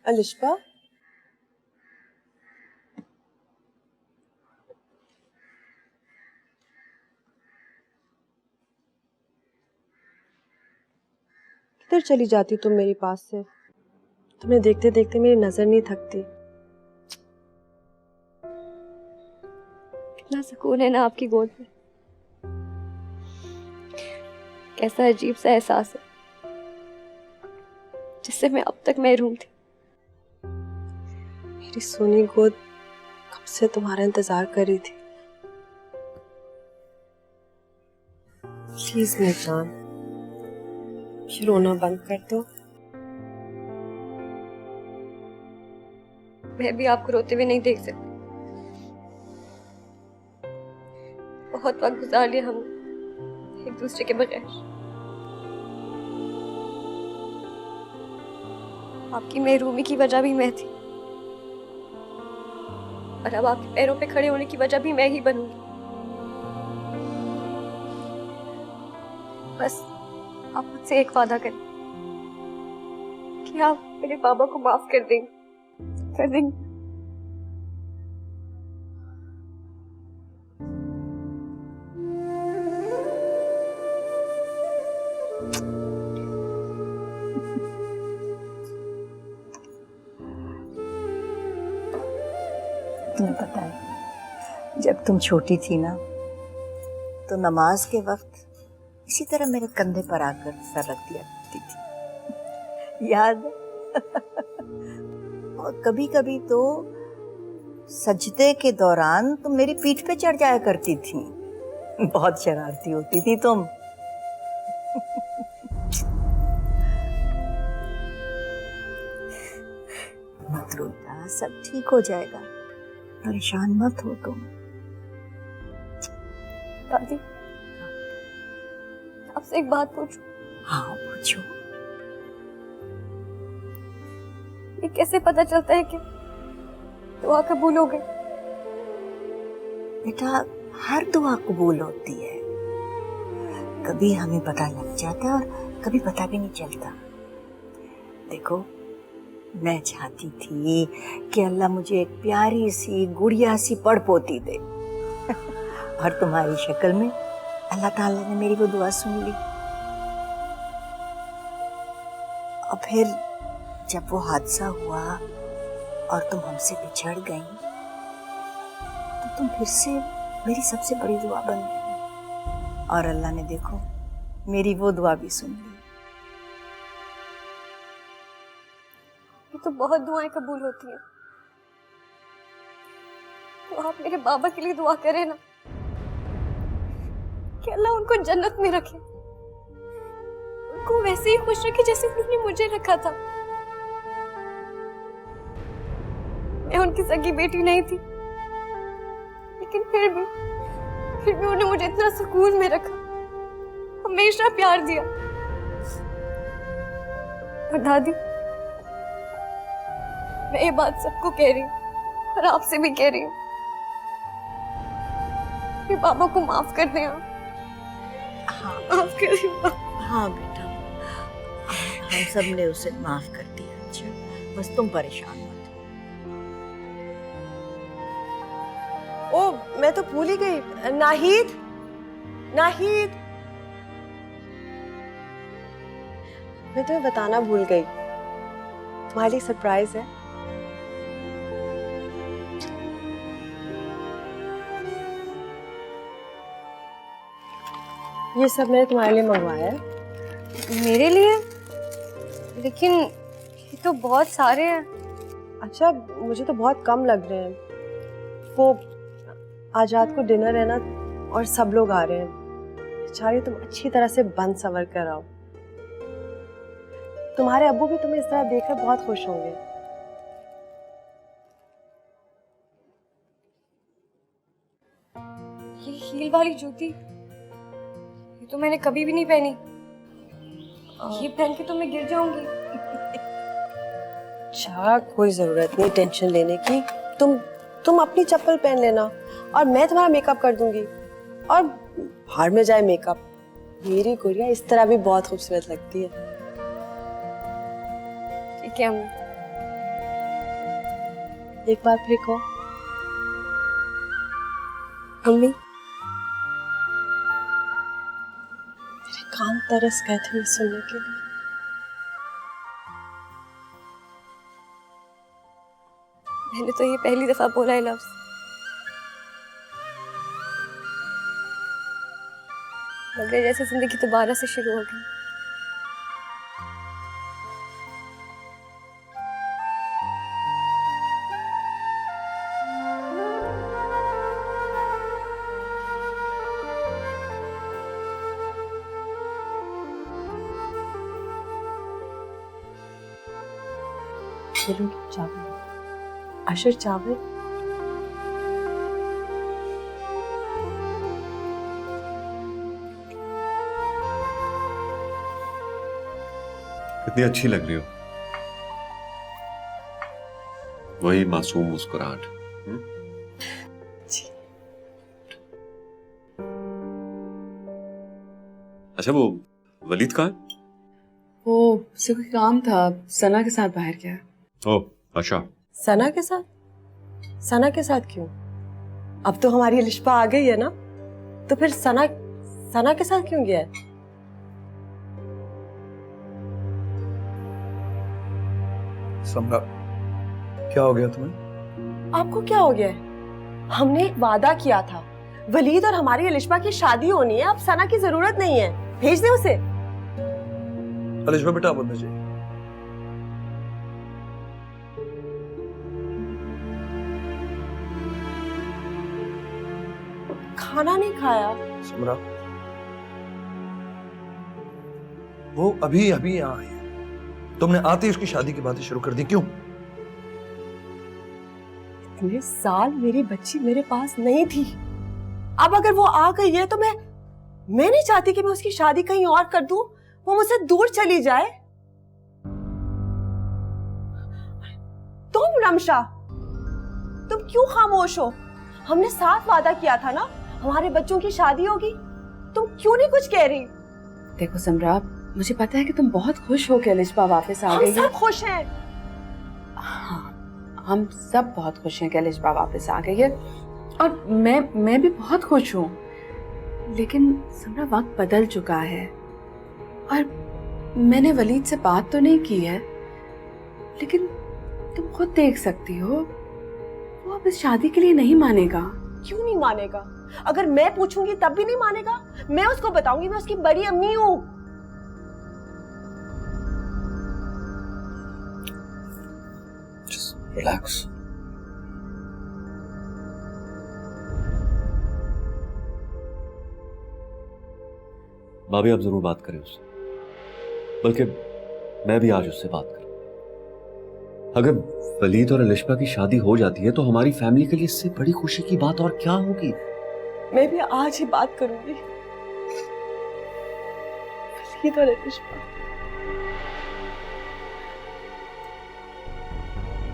अलिशबा, किधर चली जाती तुम मेरे पास से? तुम्हें देखते देखते मेरी नजर नहीं थकती। कितना सुकून है ना आपकी गोद में। कैसा अजीब सा एहसास है जिससे मैं अब तक महरूम थी। मेरी सोनी गोद कब से तुम्हारा इंतजार कर रही थी। प्लीज मेरी जान, ये रोना बंद कर दो। मैं भी आपको रोते हुए नहीं देख सकती। बहुत वक्त गुजार लिया हमने एक दूसरे के बगैर। आपकी महरूमी की वजह भी मैं थी और अब आपके पैरों पे खड़े होने की वजह भी मैं ही बनूंगी। बस आप मुझसे एक वादा करें कि आप मेरे बाबा को माफ कर देंगे। तुम्हें पता है, जब तुम छोटी थी ना तो नमाज के वक्त इसी तरह मेरे कंधे पर आकर सर रख दिया करती थी, याद? और कभी कभी तो सजदे के दौरान तुम मेरी पीठ पे चढ़ जाया करती थी। बहुत शरारती होती थी तुम। मत रोना, सब ठीक हो जाएगा, परेशान मत हो तुम। दादी, आपसे एक बात पूछूं? हाँ पूछो। ये कैसे पता चलता है कि दुआ कबूल हो गई? बेटा, हर दुआ कबूल होती है। कभी हमें पता लग जाता है और कभी पता भी नहीं चलता। देखो, मैं चाहती थी कि अल्लाह मुझे एक प्यारी सी गुड़िया सी पड़पोती दे और तुम्हारी शक्ल में अल्लाह ताला ने मेरी वो दुआ सुन ली। और फिर जब वो हादसा हुआ और तुम हमसे बिछड़ गई तो तुम फिर से मेरी सबसे बड़ी दुआ बन गई और अल्लाह ने देखो मेरी वो दुआ भी सुन ली। ये तो बहुत दुआएं कबूल होती हैं। तो आप मेरे बाबा के लिए दुआ करें ना कि अल्लाह उनको जन्नत में रखे, उनको वैसे ही खुश रखे जैसे उन्होंने मुझे रखा था। मैं उनकी सगी बेटी नहीं थी, लेकिन फिर भी उन्होंने मुझे इतना सुकून में रखा, हमेशा प्यार दिया। और दादी, मैं ये बात सबको कह रही हूँ और आपसे भी कह रही हूँ कि बाबा को माफ कर दें आप। हाँ माफ कर दें। हाँ बेटा, हम सब ने उसे माफ कर दिया। अच्छा, बस तुम परेशान मत ओ, मैं तो भूल ही गई। नाहिद, नाहिद, मैं तुम्हें बताना भूल गई, तुम्हारे लिए सरप्राइज है। ये सब मैंने तुम्हारे लिए मंगवाया है। मेरे लिए? लेकिन ये तो बहुत सारे हैं। अच्छा, मुझे तो बहुत कम लग रहे हैं। वो आज रात को डिनर है ना और सब लोग आ रहे हैं। बेचारी, तुम अच्छी तरह से बन संवर कर आओ। तुम्हारे अब्बू भी तुम्हें इस तरह देखकर बहुत खुश होंगे। ये हील वाली जूती, ये तो मैंने कभी भी नहीं पहनी। ये पहन के तो मैं गिर जाऊंगी। अच्छा, कोई जरूरत नहीं टेंशन लेने की। तुम अपनी चप्पल पहन लेना और मैं तुम्हारा मेकअप कर दूंगी। और बाहर में जाए मेकअप, मेरी गुड़िया इस तरह भी बहुत खूबसूरत लगती है। ठीक है अम्मी, एक बार फिर कहो। अम्मी, मेरे कान तरस गए थे ये सुनने के लिए। मैंने तो ये पहली दफा बोला है लफ्ज। लग रहा है जैसे जिंदगी दोबारा से शुरू हो गई। बोलो चावल, अशर चावल। कितनी अच्छी लग रही हो, वही मासूम मुस्कुराहट। जी। अच्छा, वो वलीद कहाँ है? वो उसे कोई काम था, सना के साथ बाहर गया। ओह अच्छा। सना के साथ? सना के साथ क्यों? अब तो हमारी लिशबा आ गई है ना, तो फिर सना के साथ क्यों गया है? समरा, क्या हो गया तुम्हें? आपको क्या हो गया है? हमने एक वादा किया था, वलीद और हमारी अलिशबा की शादी होनी है। अब सना की जरूरत नहीं है, भेज दे उसे। अलिशबा बेटा आप अंदर जाइए। खाना नहीं खाया? समरा, वो अभी अभी यहाँ आई है, तुमने आते ही उसकी शादी की बातें शुरू कर दी, क्यों? इतने साल मेरी बच्ची मेरे पास नहीं थी, अब अगर वो आ गई है तो मैं नहीं चाहती कि मैं उसकी शादी कहीं और कर दूं, वो मुझसे दूर चली जाए। तुम रमशा, तुम क्यों खामोश हो? हमने साथ वादा किया था ना, हमारे बच्चों की शादी होगी। तुम क्यों नहीं कुछ कह रही? देखो समरा, मुझे पता है कि तुम बहुत खुश हो कि अलिशबा वापस आ गई हम है। सब खुश हैं। हाँ, हम सब बहुत खुश हैं कि अलिशबा वापस आ गई है, और मैं भी बहुत खुश हूँ। लेकिन समरा, वक्त बदल चुका है, और मैंने वलीद से बात तो नहीं की है, लेकिन तुम खुद देख सकती हो, वो अब इस शादी के लिए नहीं मानेगा। क्यों नहीं मानेगा? अगर मैं पूछूंगी तब भी नहीं मानेगा? मैं उसको बताऊंगी मैं उसकी बड़ी अम्मी हूं। Just relax. भाभी आप जरूर बात करें उससे, बल्कि मैं भी आज उससे बात करूं। अगर वलीद और अलिशबा की शादी हो जाती है तो हमारी फैमिली के लिए इससे बड़ी खुशी की बात और क्या होगी। मैं भी आज ही बात करूंगी वलीद और अलिशबा।